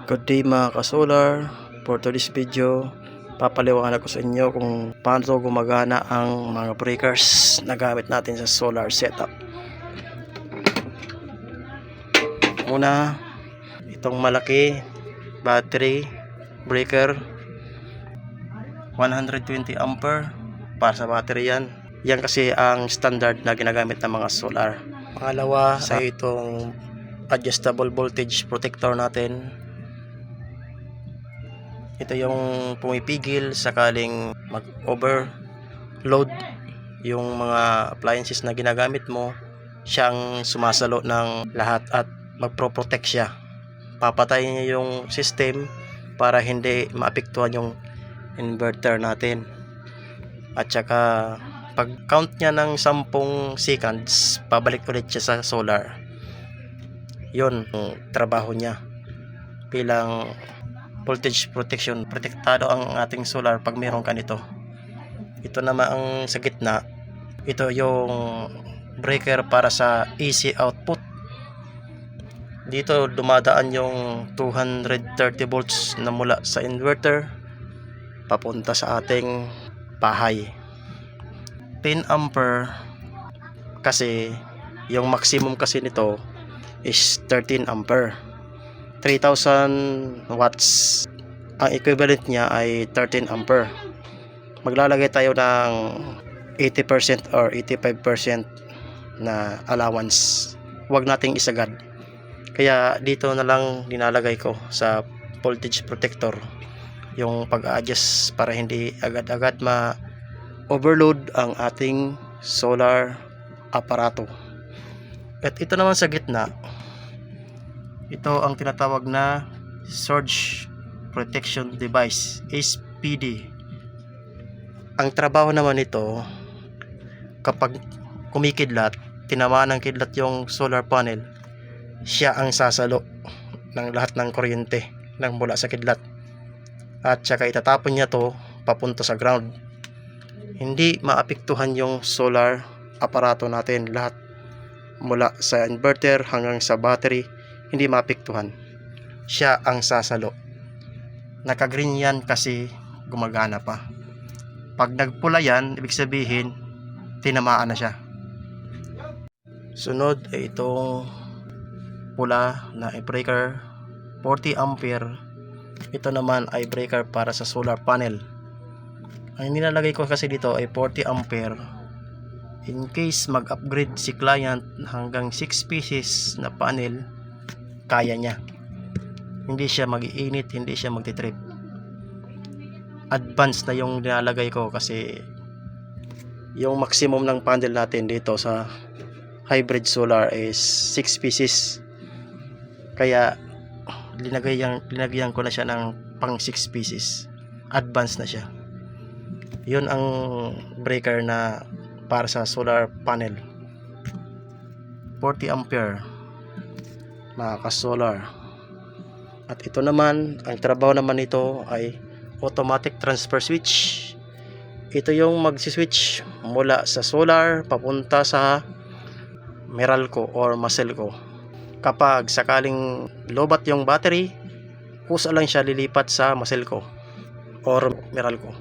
Good day mga ka-solar. For today's video, papaliwanag ko sa inyo kung paano gumagana ang mga breakers na gamit natin sa solar setup. Una, itong malaki battery breaker 120 ampere para sa battery yan. Yan kasi ang standard na ginagamit ng mga solar. Pangalawa, sa itong adjustable voltage protector natin. Ito yung pumipigil sakaling mag-overload yung mga appliances na ginagamit mo. Siyang sumasalo ng lahat at magpro-protect siya. Papatayin niya yung system para hindi maapektuhan yung inverter natin. At saka pag count niya ng 10 seconds, pabalik ulit siya sa solar. Yun ang trabaho niya bilang voltage protection. Protektado ang ating solar pag mayroon ka nito. Ito naman ang sa gitna, ito yung breaker para sa AC output. Dito dumadaan yung 230 volts na mula sa inverter papunta sa ating bahay. 10 ampere kasi yung maximum kasi nito is 13 ampere. 3,000 watts. Ang equivalent niya ay 13 ampere. Maglalagay tayo ng 80% or 85% na allowance. Huwag nating isagad. Kaya dito na lang nilalagay ko sa voltage protector yung pag-adjust para hindi agad-agad ma-overload ang ating solar aparato. At ito naman sa gitna, ito ang tinatawag na Surge Protection Device, SPD. Ang trabaho naman nito, kapag kumikidlat, tinamaan ng kidlat yung solar panel, siya ang sasalo ng lahat ng kuryente nang mula sa kidlat. At saka itatapon niya to papunta sa ground. Hindi maapektuhan yung solar aparato natin, lahat mula sa inverter hanggang sa battery. Hindi maapektuhan. Siya ang sasalo. Naka-green yan kasi gumagana pa. Pag nagpula yan, ibig sabihin tinamaan na siya. Sunod ay itong pula na breaker 40 ampere. Ito naman ay breaker para sa solar panel. Ang nilalagay ko kasi dito ay 40 ampere. In case mag-upgrade si client hanggang 6 pieces na panel, kaya niya. Hindi siya mag-iinit, hindi siya magti-trip. Advanced na yung nilalagay ko kasi yung maximum ng panel natin dito sa hybrid solar is 6 pieces. Kaya linagyan ko na siya ng pang 6 pieces. Advanced na siya. Yun ang breaker na para sa solar panel. 40 ampere mga ka-solar. At ito naman, ang trabaho naman nito ay automatic transfer switch. Ito yung magsi-switch mula sa solar papunta sa Meralco or Maselco. Kapag sakaling lobat yung battery, kusa lang siya lilipat sa Maselco or Meralco.